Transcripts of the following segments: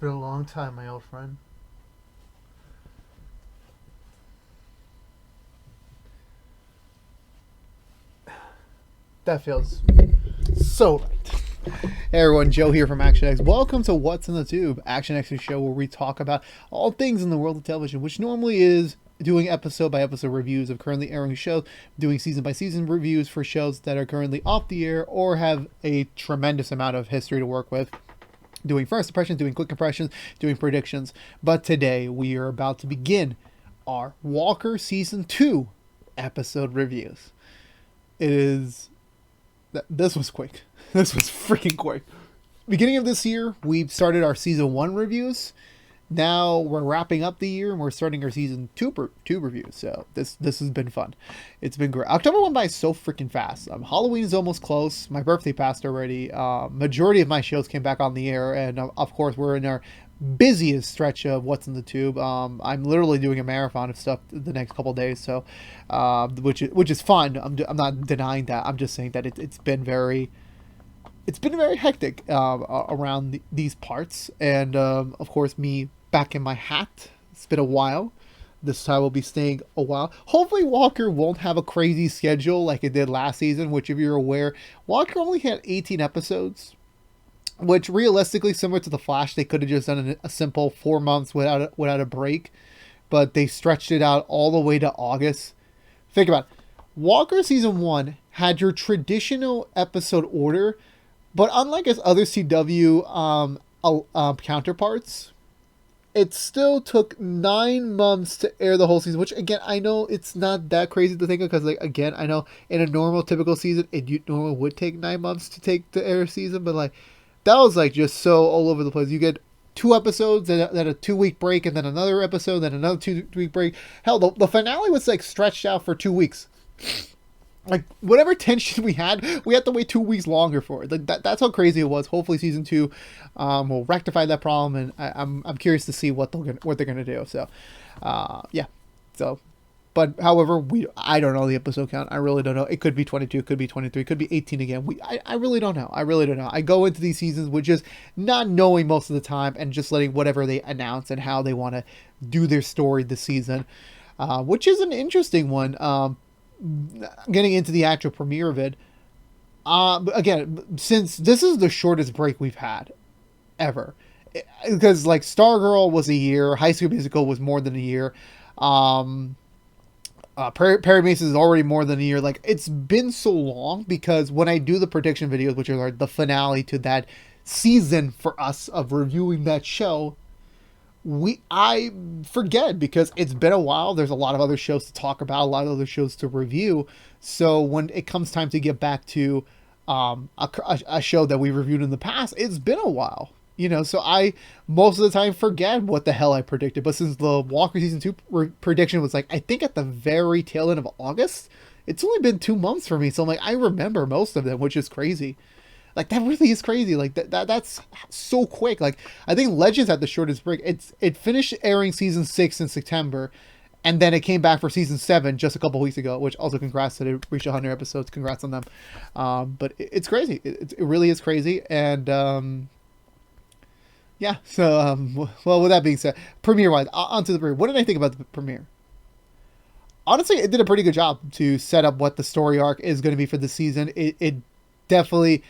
been a long time, my old friend. That feels so right. Hey everyone, Joe here from ActionX. Welcome to What's in the Tube, ActionX's show where we talk about all things in the world of television, which normally is doing episode by episode reviews of currently airing shows, doing season by season reviews for shows that are currently off the air or have a tremendous amount of history to work with, doing first impressions, doing quick impressions, doing predictions. But today we are about to begin our Walker Season 2 episode reviews. It is... This was quick. This was freaking quick. Beginning of this year, we started our season 1 reviews. Now we're wrapping up the year and we're starting our season 2 reviews. So this has been fun. It's been great. October went by so freaking fast. Halloween is almost close. My birthday passed already. Majority of my shows came back on the air, and of course we're in our busiest stretch of What's in the Tube. I'm literally doing a marathon of stuff the next couple of days, so which is fun. I'm not denying that. I'm just saying that it's been very hectic around these parts, and of course me back in my hat. It's been a while. This time we'll be staying a while. Hopefully Walker won't have a crazy schedule like it did last season, which, if you're aware, Walker only had 18 episodes, which realistically, similar to The Flash, they could have just done a simple 4 months without a break, but they stretched it out all the way to August. Think about it. Walker Season 1 had your traditional episode order, but unlike its other CW counterparts, it still took 9 months to air the whole season, which, again, I know it's not that crazy to think of, because, like, again, I know in a normal, typical season, it normally would take 9 months to air a season, but, like, that was, like, just so all over the place. You get 2 episodes, then a 2-week break, and then another episode, then another 2-week break. Hell, the finale was, like, stretched out for 2 weeks. Like, whatever tension we had to wait 2 weeks longer for it. Like, that's how crazy it was. Hopefully season 2 will rectify that problem, and I'm curious to see what they're gonna do. So yeah. So, but however, I don't know the episode count. I really don't know. It could be 22, it could be 23, it could be 18 again. I really don't know. I go into these seasons with just not knowing most of the time, and just letting whatever they announce and how they want to do their story this season, which is an interesting one. Getting into the actual premiere of it, again, since this is the shortest break we've had ever, because, like, Stargirl was a year, High School Musical was more than a year, Perry Mason is already more than a year. Like, it's been so long, because when I do the prediction videos, which are the finale to that season for us of reviewing that show, I forget, because it's been a while. There's a lot of other shows to talk about, a lot of other shows to review. So when it comes time to get back to a show that we reviewed in the past, it's been a while. So I most of the time forget what the hell I predicted. But since the Walker Season 2 prediction was, like, I think at the very tail end of August, it's only been 2 months for me. So I'm like, I remember most of them, which is crazy. Like, that really is crazy. Like, that's so quick. Like, I think Legends had the shortest break. It finished airing season 6 in September, and then it came back for season 7 just a couple weeks ago, which also, congrats that it reached 100 episodes. Congrats on them. But it's crazy. It really is crazy. And yeah. So, well, with that being said, premiere-wise, onto the premiere. What did I think about the premiere? Honestly, it did a pretty good job to set up what the story arc is going to be for the season. It definitely...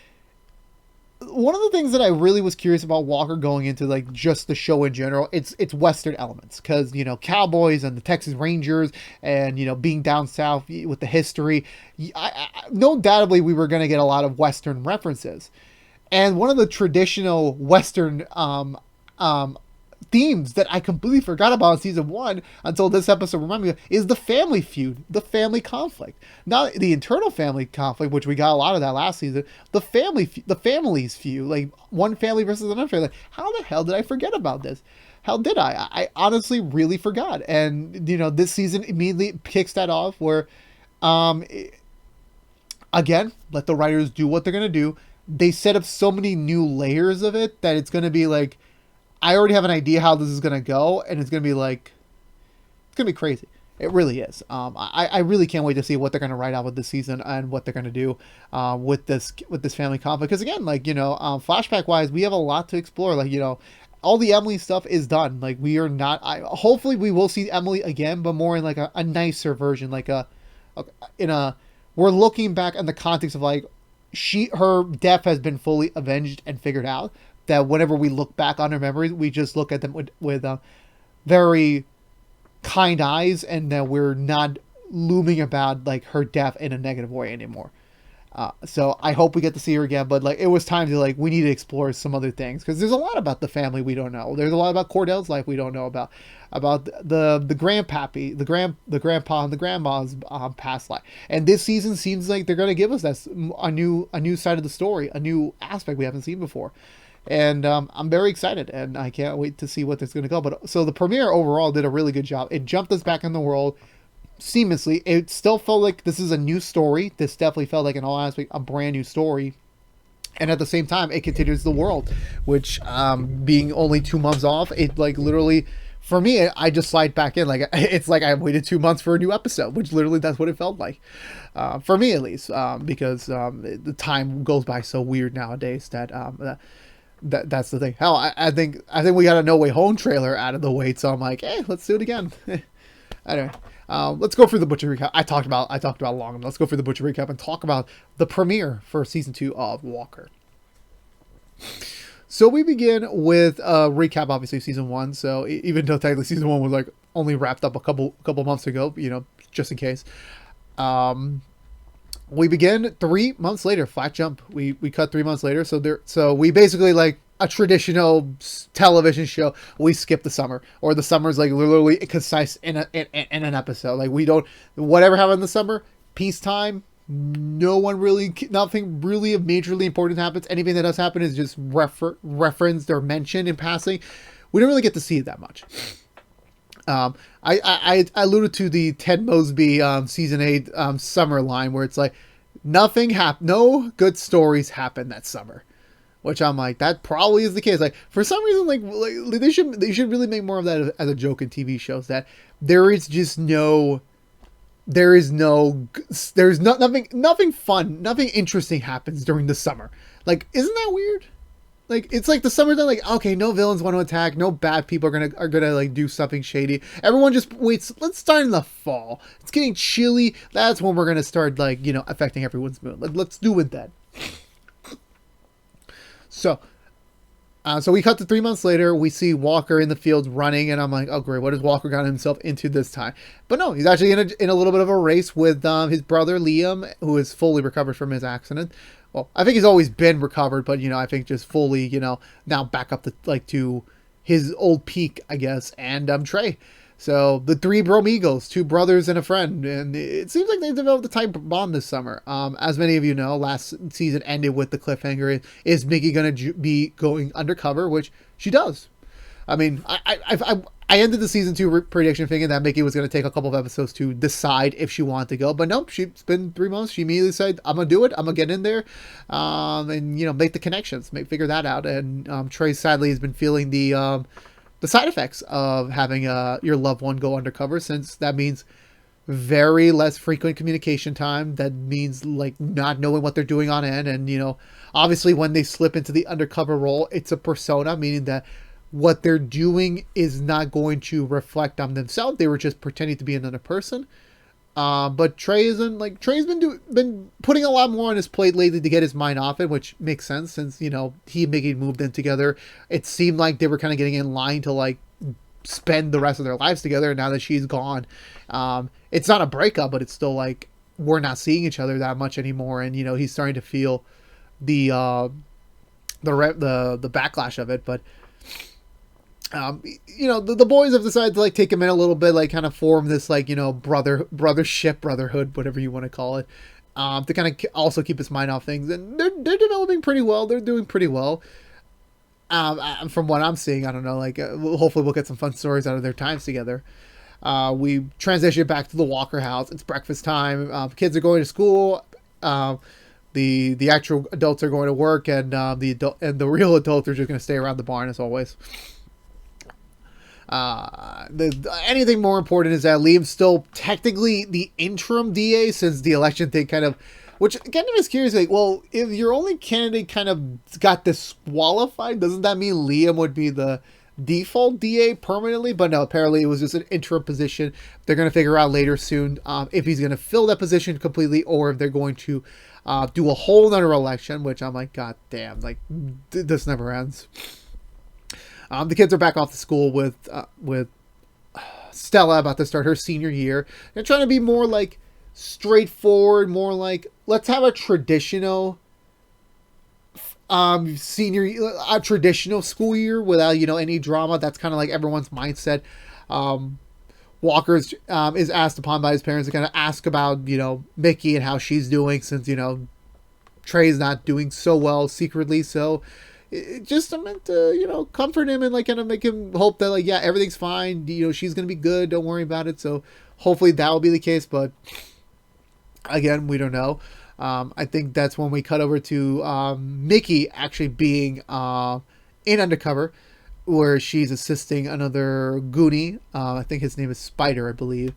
One of the things that I really was curious about Walker going into, like, just the show in general, it's Western elements, because, cowboys and the Texas Rangers, and, being down south with the history, no doubtably we were going to get a lot of Western references. And one of the traditional Western themes that I completely forgot about in season 1 until this episode reminded me of is the family feud, the family conflict. Not the internal family conflict, which we got a lot of that last season. The family's feud, like one family versus another family. Like, how the hell did I forget about this? How did I? I honestly really forgot. And this season immediately kicks that off, where again, let the writers do what they're gonna do. They set up so many new layers of it that it's gonna be like, I already have an idea how this is going to go, and it's going to be like, it's going to be crazy. It really is. I really can't wait to see what they're going to write out with this season, and what they're going to do with this family conflict. Because, again, like, flashback wise, we have a lot to explore. Like, all the Emily stuff is done. Like we are not. Hopefully we will see Emily again, but more in like a nicer version, like in a. We're looking back in the context of like her death has been fully avenged and figured out. That whenever we look back on her memories, we just look at them with very kind eyes, and that we're not looming about like her death in a negative way anymore. So I hope we get to see her again, but like it was time to like we need to explore some other things because there's a lot about the family we don't know. There's a lot about Cordell's life we don't know about the grandpappy, the grandpa and the grandma's past life. And this season seems like they're gonna give us that a new side of the story, a new aspect we haven't seen before. And I'm very excited, and I can't wait to see what that's going to go. But so the premiere overall did a really good job. It jumped us back in the world seamlessly. It still felt like this is a new story. This definitely felt like in all aspects a brand new story. And at the same time, it continues the world, which being only 2 months off, it like literally, for me, I just slide back in. Like it's like I waited 2 months for a new episode, which literally that's what it felt like. For me at least, because the time goes by so weird nowadays that that's the thing. Hell, I think we got a No Way Home trailer out of the way, so I'm like, hey, let's do it again. Anyway, let's go through the Butcher recap. I talked about long. Let's go through the Butcher recap and talk about the premiere for season 2 of Walker. So we begin with a recap, obviously season 1. So even though technically season 1 was like only wrapped up a couple months ago, just in case. We begin 3 months later, flat jump. We cut 3 months later. So we basically like a traditional television show. We skip the summer, or the summer's like literally concise in an episode. Like we don't, whatever happened in the summer, peacetime. Nothing really of majorly important happens. Anything that does happen is just referenced or mentioned in passing. We don't really get to see it that much. I alluded to the Ted Mosby season 8 summer line where it's like no good stories happen that summer, which I'm like that probably is the case. Like for some reason, like they should really make more of that as a joke in TV shows, that nothing fun, nothing interesting happens during the summer. Like, isn't that weird? Like, it's like the summer, they're like, okay, no villains want to attack, no bad people are gonna like do something shady. Everyone just waits. Let's start in the fall. It's getting chilly. That's when we're gonna start like affecting everyone's mood. Like, let's do it then. So we cut to 3 months later. We see Walker in the field running, and I'm like, oh great, what has Walker gotten himself into this time? But no, he's actually in a little bit of a race with his brother Liam, who is fully recovered from his accident. Well, I think he's always been recovered, but I think just fully, now back up to his old peak, I guess. And Trey. So the 3 bromigos, 2 brothers and a friend, and it seems like they developed a tight bond this summer. As many of you know, last season ended with the cliffhanger: is Mickey gonna be going undercover? Which she does. I mean, I ended the season 2 prediction thinking that Mickey was going to take a couple of episodes to decide if she wanted to go, but nope, she's been 3 months. She immediately said, I'm going to do it. I'm going to get in there, and, make the connections, figure that out. And Trey sadly has been feeling the side effects of having your loved one go undercover, since that means very less frequent communication time. That means like not knowing what they're doing on end. And, obviously when they slip into the undercover role, it's a persona, meaning that what they're doing is not going to reflect on themselves. They were just pretending to be another person. But Trey's been putting a lot more on his plate lately to get his mind off it, which makes sense since, he and Mickey moved in together. It seemed like they were kind of getting in line to like spend the rest of their lives together. And now that she's gone, it's not a breakup, but it's still like we're not seeing each other that much anymore. And, he's starting to feel the backlash of it. But the boys have decided to like take him in a little bit, like kind of form this like brotherhood, whatever you want to call it, to kind of also keep his mind off things. And they're developing pretty well. They're doing pretty well. From what I'm seeing, I don't know. Like hopefully we'll get some fun stories out of their times together. We transition back to the Walker house. It's breakfast time. Kids are going to school. The actual adults are going to work, and the real adults are just going to stay around the barn as always. Anything more important is that Liam's still technically the interim DA, since the election thing kind of Which again, I'm just curious. Like, well, if your only candidate kind of got disqualified, doesn't that mean Liam would be the default DA permanently? But no, apparently it was just an interim position. They're going to figure out later soon if he's going to fill that position completely or if they're going to do a whole nother election. Which I'm like, God damn, like this never ends. The kids are back off to school with Stella about to start her senior year. They're trying to be more like straightforward, more like let's have a traditional a traditional school year without any drama. That's kind of like everyone's mindset. Walker is asked upon by his parents to kind of ask about Mickey and how she's doing since Trey's not doing so well secretly. So it just meant to comfort him and like kind of make him hope that like, yeah, everything's fine, she's gonna be good, don't worry about it. So hopefully that will be the case, but again, we don't know. I think that's when we cut over to Mickey actually being in Undercover, where she's assisting another Goonie. I think his name is Spider, I believe.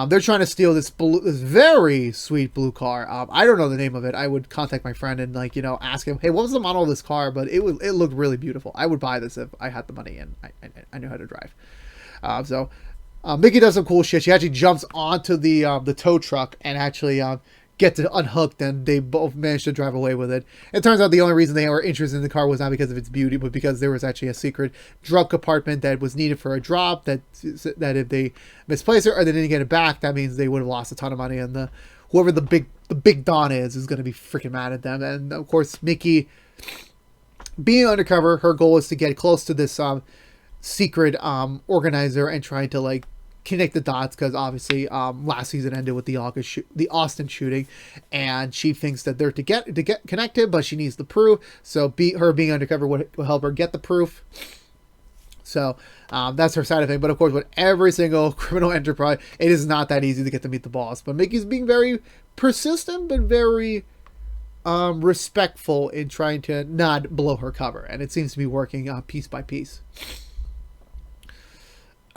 They're trying to steal this very sweet blue car. I don't know the name of it. I would contact my friend and ask him, hey, what was the model of this car? But it looked really beautiful. I would buy this if I had the money and I knew how to drive. So Mickey does some cool shit. She actually jumps onto the tow truck and actually get to unhooked, and they both managed to drive away with it. It turns out the only reason they were interested in the car was not because of its beauty, but because there was actually a secret drug compartment that was needed for a drop, that if they misplaced it or they didn't get it back, that means they would have lost a ton of money, and whoever the big Don is going to be freaking mad at them. And of course, Mickey, being undercover, her goal is to get close to this secret organizer and trying to like connect the dots, because obviously last season ended with the Austin shooting, and she thinks that they're to get connected, but she needs the proof. So her being undercover will help her get the proof. So that's her side of it. But of course, with every single criminal enterprise, it is not that easy to get to meet the boss. But Mickey's being very persistent, but very respectful in trying to not blow her cover, and it seems to be working piece by piece.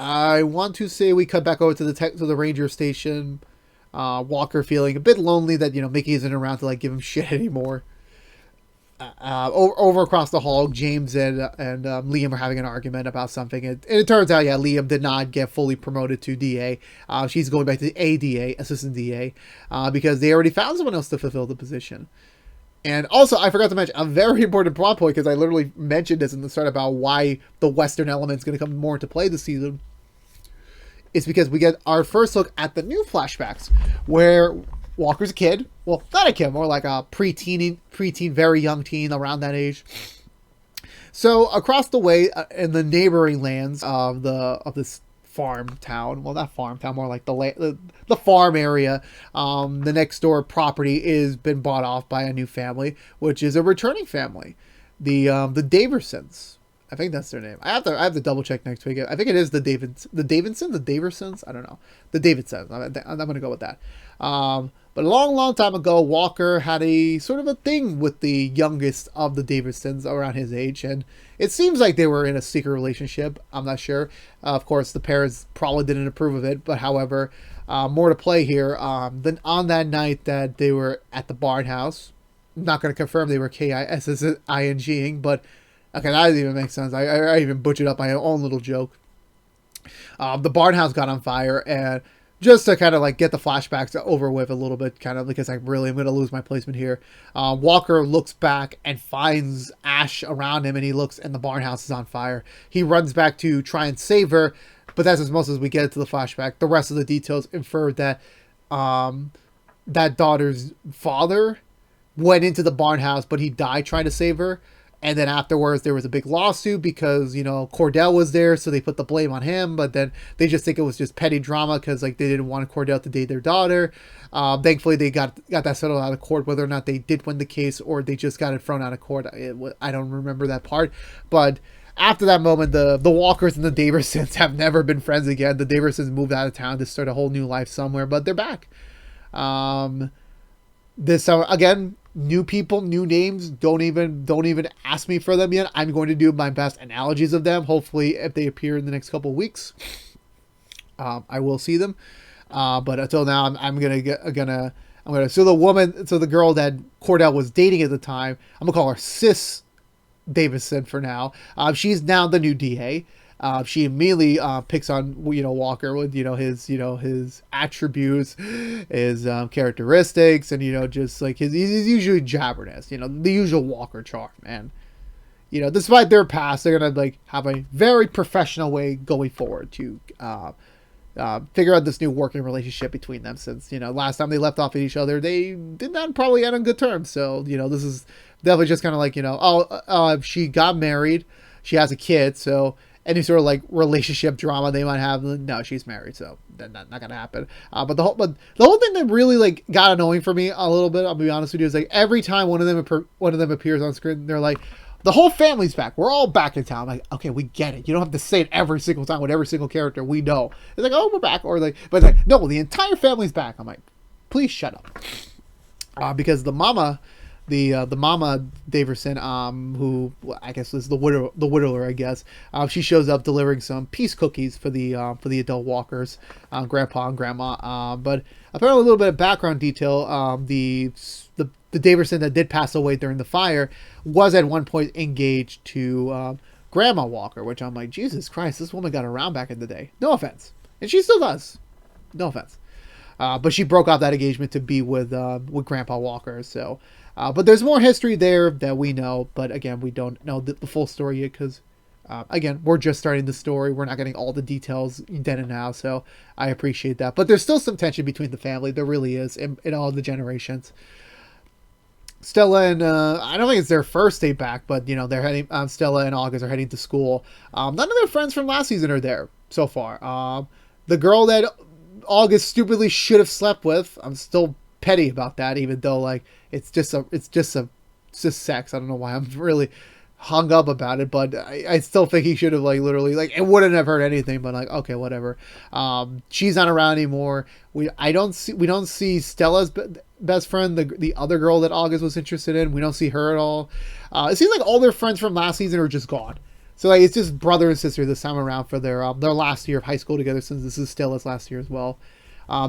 I want to say we cut back over to the ranger station. Walker feeling a bit lonely that Mickey isn't around to like give him shit anymore. Over across the hall, James and Liam are having an argument about something, and it turns out, yeah, Liam did not get fully promoted to DA. She's going back to ADA, assistant DA, because they already found someone else to fulfill the position. And also, I forgot to mention a very important plot point, because I literally mentioned this in the start about why the Western element is going to come more into play this season. It's because we get our first look at the new flashbacks, where Walker's a kid. Well, not a kid, more like a preteen, very young teen, around that age. So across the way, in the neighboring lands of this farm town, well, not farm town, more like the farm area, the next door property is been bought off by a new family, which is a returning family, the Daversons. I think that's their name. I have to double check next week. I think it is the Daversons. I don't know. The Davidsons. I'm going to go with that. But a long time ago, Walker had a sort of a thing with the youngest of the Davidsons around his age, and it seems like they were in a secret relationship. I'm not sure. Of course, the parents probably didn't approve of it, but however, more to play here. Then on that night that they were at the barn house, I'm not going to confirm they were KISSINGing, but okay, that doesn't even make sense. I even butchered up my own little joke. The barn house got on fire, and just to kind of like get the flashbacks over with a little bit, kind of because I'm going to lose my placement here. Walker looks back and finds ash around him, and he looks, and the barn house is on fire. He runs back to try and save her, but that's as much as we get into the flashback. The rest of the details infer that that daughter's father went into the barn house, but he died trying to save her. And then afterwards, there was a big lawsuit because, Cordell was there, so they put the blame on him. But then they just think it was just petty drama because, like, they didn't want Cordell to date their daughter. Thankfully, they got that settled out of court, whether or not they did win the case or they just got it thrown out of court. I don't remember that part. But after that moment, the Walkers and the Daversons have never been friends again. The Daversons moved out of town to start a whole new life somewhere, but they're back. This again, new people, new names. Don't even ask me for them yet. I'm going to do my best analogies of them. Hopefully, if they appear in the next couple of weeks, I will see them. But until now, I'm gonna So the girl that Cordell was dating at the time, I'm gonna call her Sis Davidson for now. She's now the new DA. She immediately picks on Walker with his attributes, his characteristics, and just like he's usually jabberness. The usual Walker charm, man. Despite their past, they're gonna like have a very professional way going forward to figure out this new working relationship between them. Since last time they left off at each other, they did not probably end on good terms. So this is definitely just kind of like she got married, she has a kid, so any sort of like relationship drama they might have, no, she's married, so that's not gonna happen. But the whole thing that really like got annoying for me a little bit, I'll be honest with you, is like every time one of them appears on screen, they're like, the whole family's back. We're all back in town. I'm like, okay, we get it. You don't have to say it every single time with every single character. We know. It's like, oh, we're back, or like, but like, no, the entire family's back. I'm like, please shut up, because the mama Daverson, who I guess is the widower, I guess. She shows up delivering some peace cookies for the adult walkers, grandpa and grandma. But apparently a little bit of background detail. The Daverson that did pass away during the fire was at one point engaged to Grandma Walker, which I'm like, Jesus Christ, this woman got around back in the day. No offense, and she still does. No offense. But she broke off that engagement to be with Grandpa Walker. So, but there's more history there that we know. But again, we don't know the full story yet because, again, we're just starting the story. We're not getting all the details then and now. So I appreciate that. But there's still some tension between the family. There really is in all the generations. Stella and I don't think it's their first day back, but they're heading. Stella and August are heading to school. None of their friends from last season are there so far. The girl that August stupidly should have slept with, I'm still petty about that, even though like it's just sex. I don't know why I'm really hung up about it, but I still think he should have like literally like it wouldn't have hurt anything, but like okay, whatever. She's not around anymore. We don't see Stella's best friend, the other girl that August was interested in. We don't see her at all. It seems like all their friends from last season are just gone. So like it's just brother and sister this time around for their last year of high school together, since this is Stella's last year as well.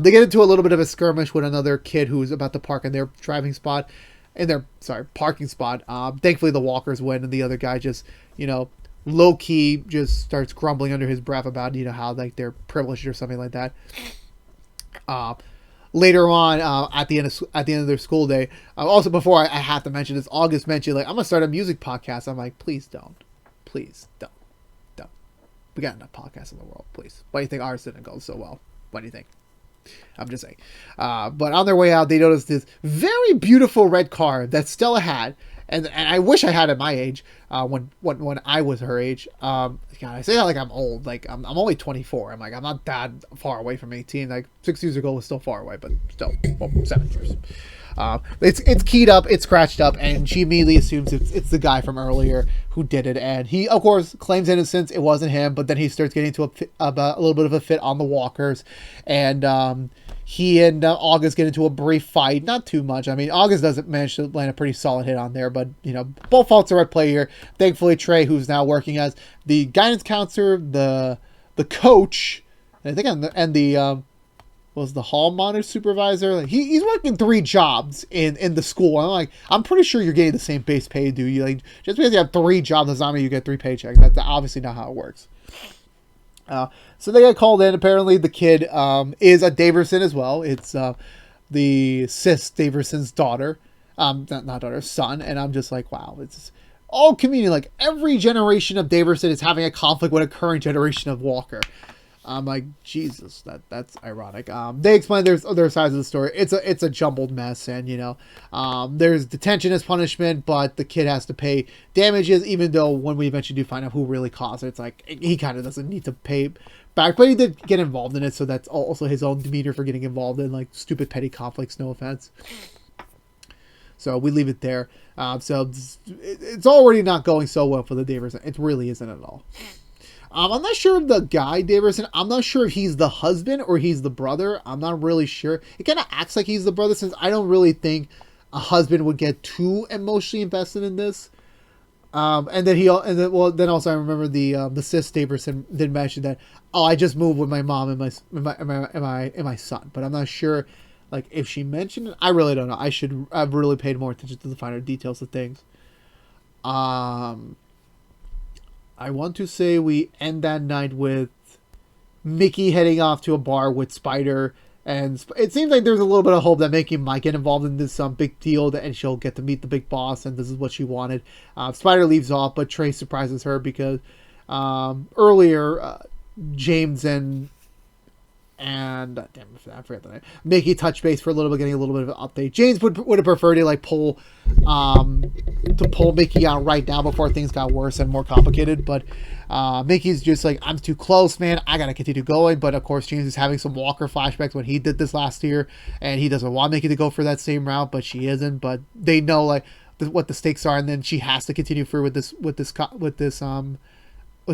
They get into a little bit of a skirmish with another kid who's about to park in their parking spot. Thankfully the walkers win, and the other guy just low key just starts grumbling under his breath about how like they're privileged or something like that. Later on, at the end of their school day, also before I have to mention this, August mentioned like I'm gonna start a music podcast. I'm like, please don't. We got enough podcasts in the world, please. Why do you think ours didn't go so well? What do you think? I'm just saying. But on their way out, they noticed this very beautiful red car that Stella had, and I wish I had at my age, when I was her age. God, I say that like I'm old. Like I'm only 24. I'm like I'm not that far away from 18. Like 6 years ago was still far away, but still 7 years. It's keyed up, it's scratched up, and she immediately assumes it's the guy from earlier who did it, and he of course claims innocence. It wasn't him, but then he starts getting into a little bit of a fit on the walkers, and he and August get into a brief fight. Not too much. I mean, August doesn't manage to land a pretty solid hit on there, but both faults are at play here. Thankfully, Trey, who's now working as the guidance counselor, the coach, and I think was the hall monitor supervisor. Like he's working 3 jobs in the school. I'm like, I'm pretty sure you're getting the same base pay, dude. You like just because you have 3 jobs does not mean you get 3 paychecks. That's obviously not how it works. So they got called in. Apparently the kid is a Daverson as well. It's the Sis Daverson's daughter. Not daughter, son. And I'm just like, wow, it's all community. Like every generation of Daverson is having a conflict with a current generation of Walker. I'm like, Jesus, that's ironic. They explain there's other sides of the story. It's a jumbled mess, and there's detention as punishment, but the kid has to pay damages, even though when we eventually do find out who really caused it, it's like he kind of doesn't need to pay back, but he did get involved in it, so that's also his own demeanor for getting involved in like stupid petty conflicts. No offense. So we leave it there. So it's already not going so well for the Daverson. It really isn't at all. I'm not sure if the guy Daverson, I'm not sure if he's the husband or he's the brother. I'm not really sure. It kind of acts like he's the brother, since I don't really think a husband would get too emotionally invested in this. And then also I remember the Sis Daverson did mention that, I just moved with my mom and my son, but I'm not sure Like if she mentioned it, I really don't know. I've really paid more attention to the finer details of things. I want to say we end that night with Mickey heading off to a bar with Spider, and it seems like there's a little bit of hope that Mickey might get involved in this big deal, and she'll get to meet the big boss, and this is what she wanted. Spider leaves off, but Trey surprises her because earlier James and damn, I forgot the name. Mickey touched base for a little bit, getting a little bit of an update. James would have preferred to like pull Mickey out right now before things got worse and more complicated. But Mickey's just like, I'm too close, man. I gotta continue going. But of course, James is having some Walker flashbacks when he did this last year, and he doesn't want Mickey to go for that same route, but she isn't. But they know like what the stakes are, and then she has to continue through with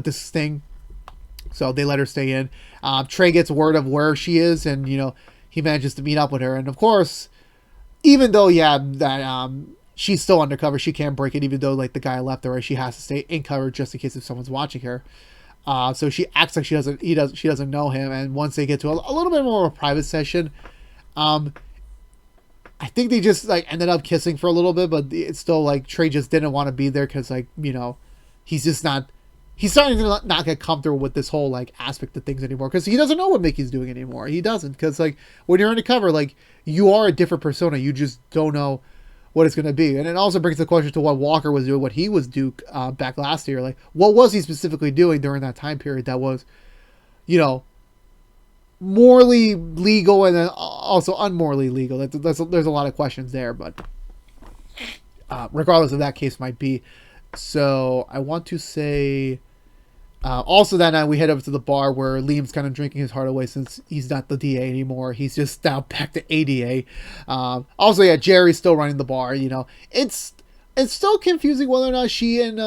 this thing. So they let her stay in. Trey gets word of where she is, and he manages to meet up with her. And of course, even though that she's still undercover, she can't break it. Even though like the guy left her, she has to stay in cover just in case if someone's watching her. So she acts like she doesn't know him. And once they get to a little bit more of a private session, I think they just like ended up kissing for a little bit, but it's still like Trey just didn't want to be there because he's just not. He's starting to not get comfortable with this whole like aspect of things anymore because he doesn't know what Mickey's doing anymore. He doesn't, because like when you're undercover, like you are a different persona. You just don't know what it's going to be. And it also brings the question to what Walker was doing, what he was doing back last year. Like what was he specifically doing during that time period that was, morally legal and then also unmorally legal. There's a lot of questions there, but regardless of that case might be. So I want to say also that night we head over to the bar where Liam's kind of drinking his heart away since he's not the DA anymore. He's just now back to ADA. Also, yeah, Jerry's still running the bar. It's still confusing whether or not she and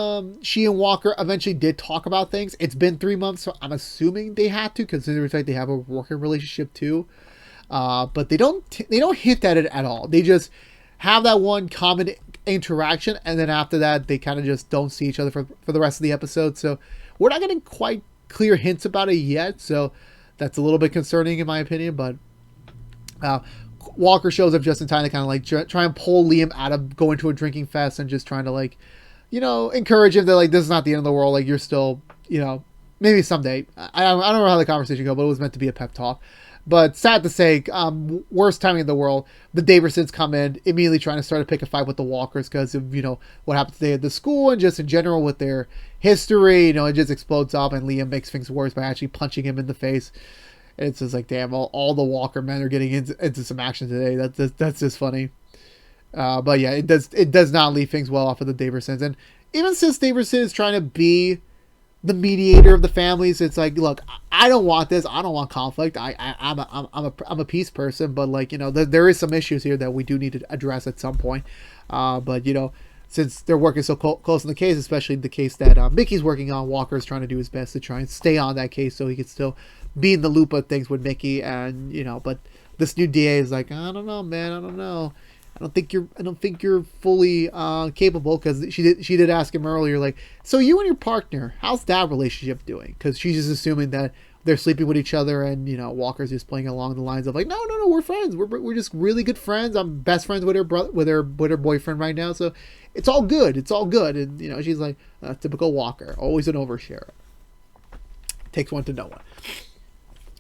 Walker eventually did talk about things. It's been 3 months, so I'm assuming they had to, considering the fact they have a working relationship too. But they don't hint at it at all. They just have that one common interaction, and then after that they kind of just don't see each other for the rest of the episode. So we're not getting quite clear hints about it yet, so that's a little bit concerning in my opinion. But Walker shows up just in time to kind of like try and pull Liam out of going to a drinking fest and just trying to like encourage him that like this is not the end of the world, like you're still maybe someday. I don't know how the conversation go, but it was meant to be a pep talk. But sad to say, worst timing in the world. The Daversons come in immediately trying to start to pick a fight with the Walkers because of what happened today at the school and just in general with their history. It just explodes up, and Liam makes things worse by actually punching him in the face. And it's just like, damn, all the Walker men are getting into some action today. That's just funny. But yeah, it does not leave things well off of the Daversons. And even since Daverson is trying to be the mediator of the families, it's like, look, I don't want this. I don't want conflict. I'm a peace person, but like there is some issues here that we do need to address at some point. But since they're working so close in the case, especially the case that Mickey's working on, Walker's trying to do his best to try and stay on that case so he can still be in the loop of things with Mickey. And but this new DA is like, I don't know, man. I don't know. I don't think you're fully capable, because she did ask him earlier, like, so you and your partner, how's that relationship doing? Because she's just assuming that they're sleeping with each other, and Walker's just playing along the lines of like, no, we're friends, we're just really good friends. I'm best friends with her brother, with her boyfriend right now, so it's all good. And she's like, typical Walker, always an overshare. Takes one to know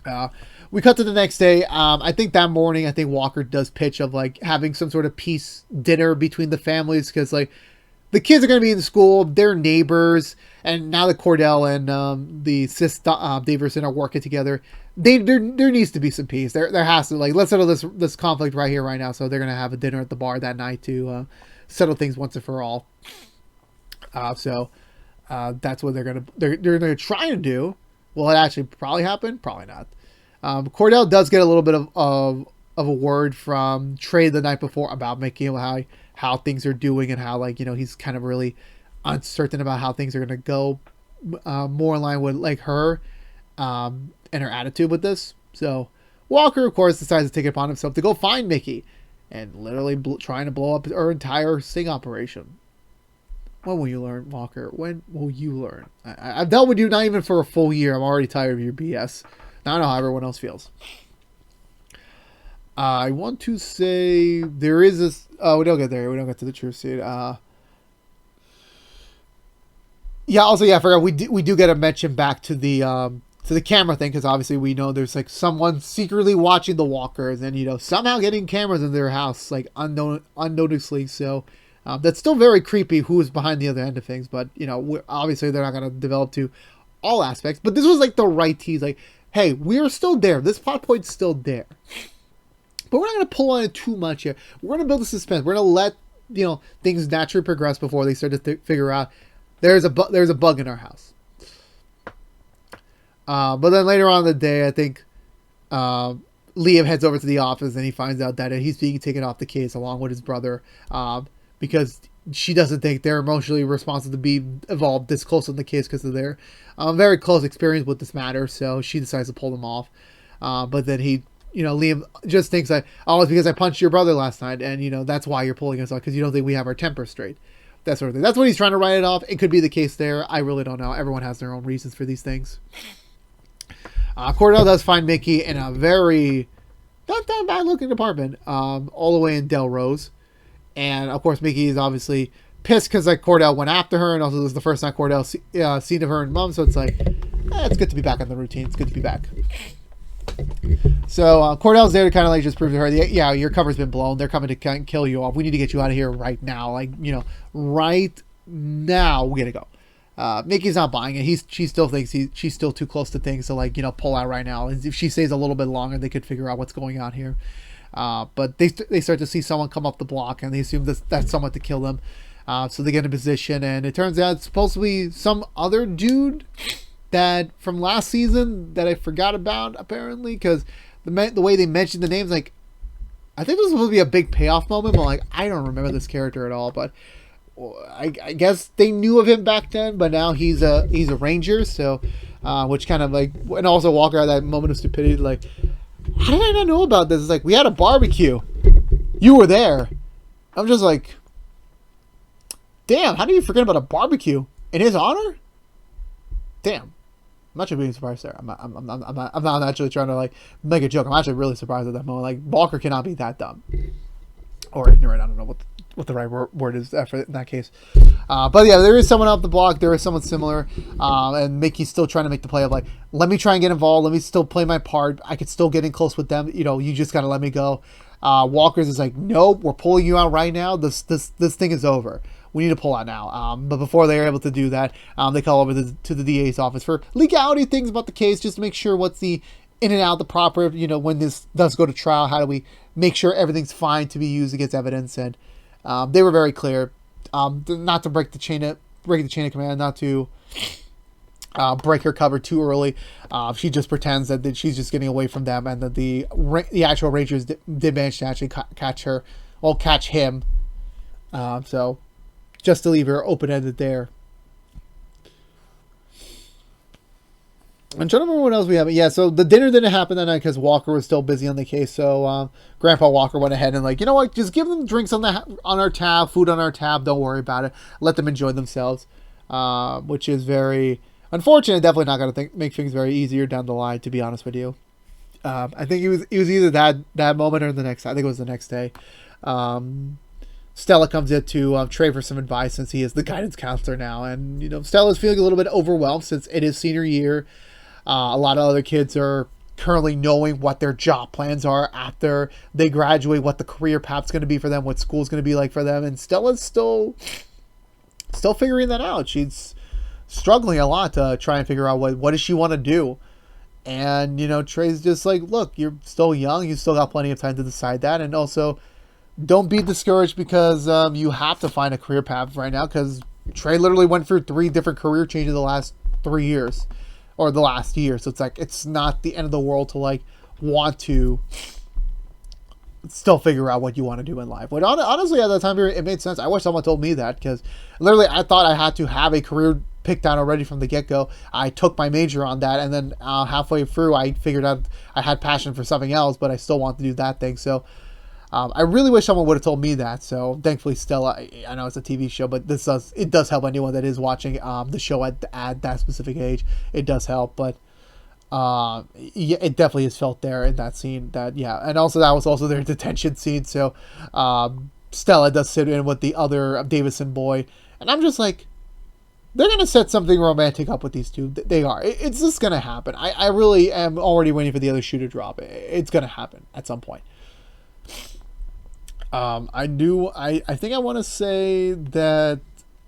one. We cut to the next day. I think that morning, Walker does pitch of like having some sort of peace dinner between the families, because like the kids are going to be in school, they're neighbors, and now that Cordell and the sis Daverson are working together, there needs to be some peace. There has to, like, let's settle this conflict right here, right now. So they're going to have a dinner at the bar that night to settle things once and for all. So that's what they're gonna try to do. Will it actually probably happen? Probably not. Cordell does get a little bit of a word from Trey the night before about Mickey, how things are doing, and how like he's kind of really uncertain about how things are going to go, more in line with like her and her attitude with this. So Walker, of course, decides to take it upon himself to go find Mickey and literally trying to blow up her entire sting operation. When will you learn, Walker? When will you learn? I've dealt with you not even for a full year. I'm already tired of your BS. I don't know how everyone else feels. I want to say there is this. We don't get there. We don't get to the truth seed. Yeah. Also, yeah. I forgot. We do get a mention back to the camera thing because obviously we know there's like someone secretly watching the walkers and somehow getting cameras in their house like unnoticedly. So that's still very creepy. Who is behind the other end of things? But obviously they're not gonna develop to all aspects. But this was like the right tease. Like, hey, we're still there. This plot point's still there. But we're not going to pull on it too much here. We're going to build a suspense. We're going to let things naturally progress before they start to figure out there's a bug in our house. But then later on in the day, I think Liam heads over to the office and he finds out that he's being taken off the case along with his brother because she doesn't think they're emotionally responsible to be involved this close on the case because of their very close experience with this matter. So she decides to pull them off. But then Liam just thinks like, oh, it's because I punched your brother last night, and that's why you're pulling us off because you don't think we have our temper straight. That sort of thing. That's what he's trying to write it off. It could be the case there. I really don't know. Everyone has their own reasons for these things. Cordell does find Mickey in a very not that bad looking apartment, all the way in Delrose, and of course Mickey is obviously pissed because like Cordell went after her, and also this is the first time Cordell seen of her and mom, so it's like it's good to be back on the routine. It's good to be back. So Cordell's there to kind of like just prove to her, yeah, your cover's been blown. They're coming to kill you off. We need to get you out of here right now. Like, right now we gotta go. Mickey's not buying it. She still thinks she's still too close to things to like, pull out right now. And if she stays a little bit longer, they could figure out what's going on here. But they start to see someone come up the block and they assume that's someone to kill them. So they get in position and it turns out it's supposed to be some other dude that from last season that I forgot about apparently, because the way they mentioned the names, like I think this was supposed to be a big payoff moment, but like I don't remember this character at all. But I guess they knew of him back then, but now he's a ranger, so which kind of like, and also Walker had that moment of stupidity, like how did I not know about this? It's like we had a barbecue, you were there. I'm just like, damn, how do you forget about a barbecue in his honor? Damn. I'm actually being surprised there. I'm not actually trying to like make a joke. I'm actually really surprised at that moment. Like Walker cannot be that dumb or ignorant. I don't know what the right word is in that case. But yeah, there is someone up the block. There is someone similar, and Mickey's still trying to make the play of like, let me try and get involved. Let me still play my part. I could still get in close with them. You just gotta let me go. Walker's is like, nope, we're pulling you out right now. This thing is over. We need to pull out now. But before they're able to do that, they call over to the DA's office for legality things about the case, just to make sure what's the in and out, the proper, when this does go to trial, how do we make sure everything's fine to be used against evidence. And they were very clear, not to break the chain of command, not to break her cover too early. She just pretends that she's just getting away from them, and that the actual Rangers did manage to actually catch him. So just to leave her open-ended there. I'm trying to remember what else we have. Yeah, so the dinner didn't happen that night because Walker was still busy on the case. So Grandpa Walker went ahead and like, you know what? Just give them drinks on our tab, food on our tab. Don't worry about it. Let them enjoy themselves, which is very unfortunate. Definitely not going to make things very easier down the line. To be honest with you, I think it was either that moment or the next. I think it was the next day. Stella comes in to Trey for some advice since he is the guidance counselor now. And, Stella's feeling a little bit overwhelmed since it is senior year. A lot of other kids are currently knowing what their job plans are after they graduate, what the career path's going to be for them, what school's going to be like for them. And Stella's still figuring that out. She's struggling a lot to try and figure out what does she want to do. And, Trey's just like, look, you're still young. You still got plenty of time to decide that. And also, don't be discouraged because you have to find a career path right now, because Trey literally went through 3 different career changes the last 3 years, or the last year. So it's like, it's not the end of the world to like want to still figure out what you want to do in life. But honestly, at that time period, it made sense. I wish someone told me that, because literally I thought I had to have a career picked out already from the get-go. I took my major on that, and then halfway through I figured out I had passion for something else, but I still want to do that thing. So I really wish someone would have told me that. So thankfully, Stella, I know it's a TV show, but it does help anyone that is watching the show at that specific age. It does help. But Yeah, it definitely is felt there in that scene. That yeah, and also that was also their detention scene. So Stella does sit in with the other Davison boy, and I'm just like, they're gonna set something romantic up with these two. They are. It's just gonna happen. I really am already waiting for the other shoe to drop. It's gonna happen at some point. I think I want to say that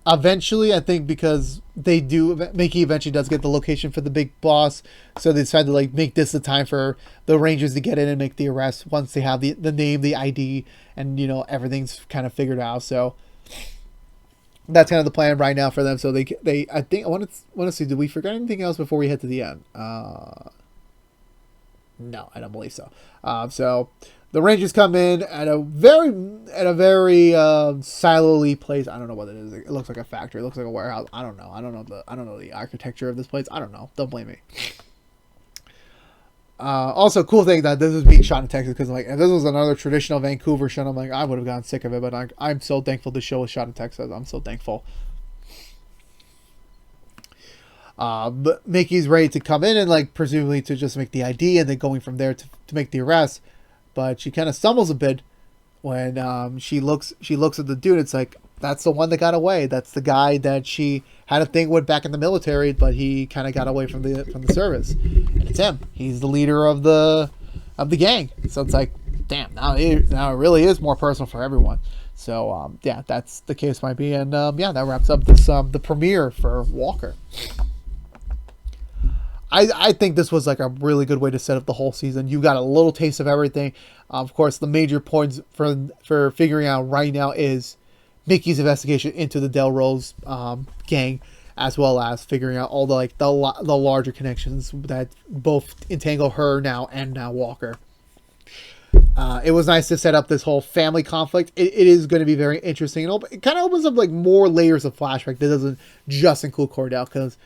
eventually, I think because they do, Mickey eventually does get the location for the big boss, so they decide to like make this the time for the Rangers to get in and make the arrest once they have the name, the ID, and everything's kind of figured out. So that's kind of the plan right now for them. So they I think I want to see. Did we forget anything else before we head to the end? No, I don't believe so. So the Rangers come in at a very siloly place. I don't know what it is. It looks like a factory. It looks like a warehouse. I don't know. I don't know the architecture of this place. I don't know. Don't blame me. Also, cool thing that this is being shot in Texas, because like if this was another traditional Vancouver show, I'm like I would have gotten sick of it. But I'm so thankful this show was shot in Texas. I'm so thankful. But Mickey's ready to come in and like presumably to just make the ID, and then going from there to make the arrest. But she kind of stumbles a bit when she looks at the dude. It's like, that's the one that got away. That's the guy that she had a thing with back in the military, but he kind of got away from the service. And it's him. He's the leader of the gang. So it's like, damn, now it really is more personal for everyone. So yeah, that's the case might be. And yeah, that wraps up this the premiere for Walker. I think this was like a really good way to set up the whole season. You got a little taste of everything. Of course, the major points for figuring out right now is Mickey's investigation into the Delrose gang, as well as figuring out all the larger connections that both entangle her now and now Walker. It was nice to set up this whole family conflict. It is going to be very interesting. It kind of opens up like more layers of flashback that doesn't just include Cordell, because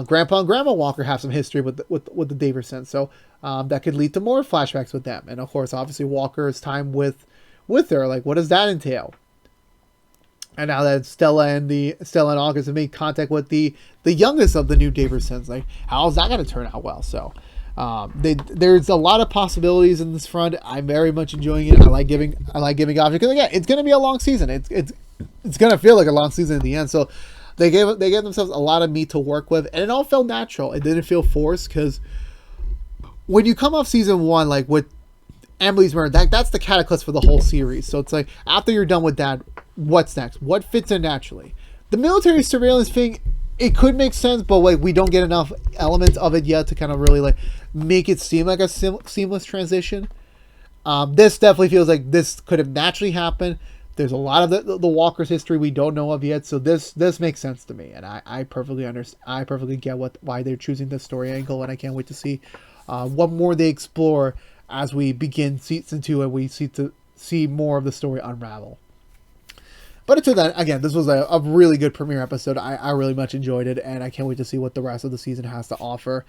Grandpa and Grandma Walker have some history with the Daversons, so that could lead to more flashbacks with them. And of course, obviously, Walker's time with her, like what does that entail? And now that Stella and August have made contact with the youngest of the new Daversons, like how's that going to turn out well? So there's a lot of possibilities in this front. I'm very much enjoying it. I like giving options, because again, it's going to be a long season. It's going to feel like a long season at the end. So They gave themselves a lot of meat to work with, and it all felt natural. It didn't feel forced, because when you come off season one, like with Emily's murder, that's the catalyst for the whole series. So it's like, after you're done with that, what's next? What fits in naturally? The military surveillance thing, it could make sense, but like we don't get enough elements of it yet to kind of really like make it seem like a seamless transition. This definitely feels like this could have naturally happened. There's a lot of the Walker's history we don't know of yet, so this makes sense to me, and I perfectly understand. I perfectly get why they're choosing this story angle, and I can't wait to see what more they explore as we begin season 2 and we see more of the story unravel. But until then, again, this was a really good premiere episode. I really much enjoyed it, and I can't wait to see what the rest of the season has to offer.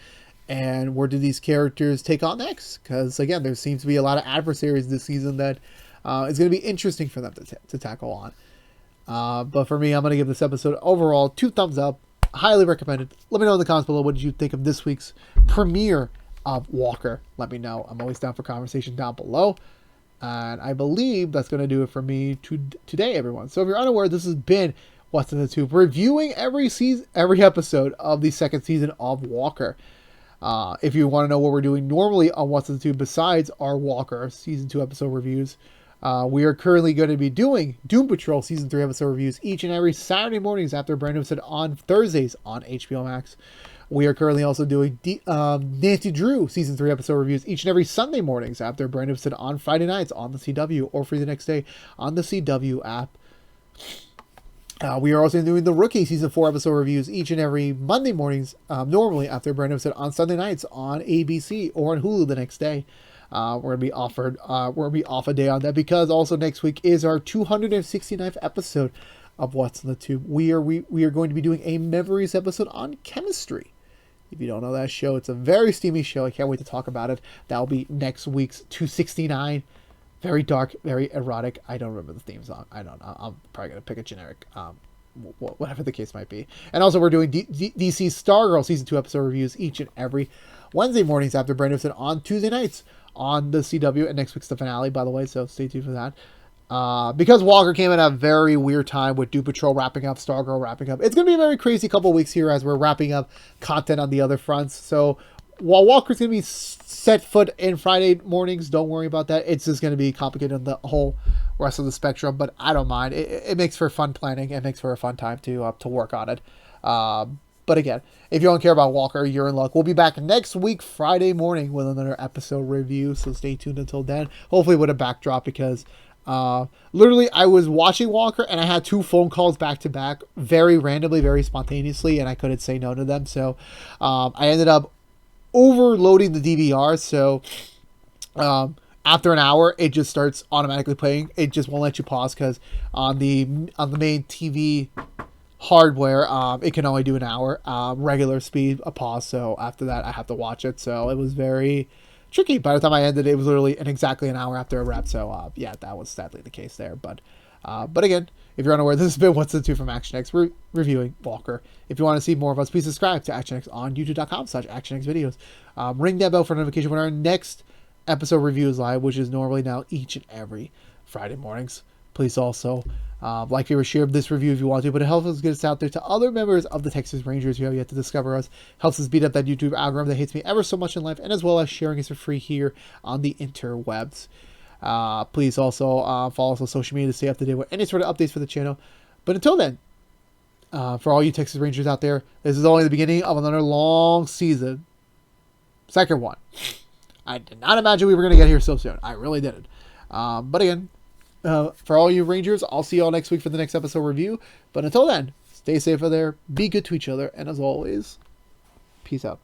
And where do these characters take on next? Because again, there seems to be a lot of adversaries this season that it's going to be interesting for them to tackle on. But for me, I'm going to give this episode overall 2 thumbs up. Highly recommended. Let me know in the comments below, what did you think of this week's premiere of Walker? Let me know. I'm always down for conversation down below. And I believe that's going to do it for me today, everyone. So if you're unaware, this has been What's in the Tube, reviewing every episode of the second season of Walker. If you want to know what we're doing normally on What's in the Tube besides our Walker season 2 episode reviews, we are currently going to be doing Doom Patrol Season 3 episode reviews each and every Saturday mornings after a brand new episode on Thursdays on HBO Max. We are currently also doing Nancy Drew Season 3 episode reviews each and every Sunday mornings after a brand new episode on Friday nights on the CW, or free the next day on the CW app. We are also doing the Rookie Season 4 episode reviews each and every Monday mornings, normally after a brand new episode on Sunday nights on ABC or on Hulu the next day. We're gonna be off a day on that, because also next week is our 269th episode of What's in the Tube. We are going to be doing a memories episode on chemistry. If you don't know that show, it's a very steamy show. I can't wait to talk about it. That'll be next week's 269. Very dark, very erotic. I don't remember the theme song. I don't know. I'm probably gonna pick a generic, whatever the case might be. And also, we're doing DC Stargirl Season 2 episode reviews each and every Wednesday mornings after Brand New Episode on Tuesday nights on the CW, and next week's the finale, by the way, so stay tuned for that. Because Walker came at a very weird time with Doom Patrol wrapping up, Stargirl wrapping up. It's going to be a very crazy couple weeks here as we're wrapping up content on the other fronts. So while Walker's going to be set foot in Friday mornings, don't worry about that. It's just going to be complicated on the whole rest of the spectrum, but I don't mind. It makes for fun planning. It makes for a fun time to work on it. But again, if you don't care about Walker, you're in luck. We'll be back next week, Friday morning, with another episode review. So stay tuned until then. Hopefully with a backdrop, because literally I was watching Walker and I had 2 phone calls back to back, very randomly, very spontaneously, and I couldn't say no to them. So I ended up overloading the DVR. So after an hour, it just starts automatically playing. It just won't let you pause because on the main TV hardware, it can only do an hour regular speed a pause. So after that, I have to watch it. So it was very tricky. By the time I ended, it was literally exactly an hour after a wrap. So yeah, that was sadly the case there. But again, if you're unaware, this has been What's the Two from ActionX reviewing Walker. If you want to see more of us, please subscribe to ActionX on youtube.com/ActionX videos. Ring that bell for notification when our next episode review is live, which is normally now each and every Friday mornings. Please also like, favorite, share this review if you want to, but it helps us get us out there to other members of the Texas Rangers who have yet to discover us. Helps us beat up that YouTube algorithm that hates me ever so much in life, and as well as sharing us for free here on the interwebs. Please also follow us on social media to stay up to date with any sort of updates for the channel. But until then, for all you Texas Rangers out there, this is only the beginning of another long season. Second one. I did not imagine we were going to get here so soon. I really didn't. But again, for all you Rangers, I'll see you all next week for the next episode review. But until then, stay safe out there, be good to each other, and as always, peace out.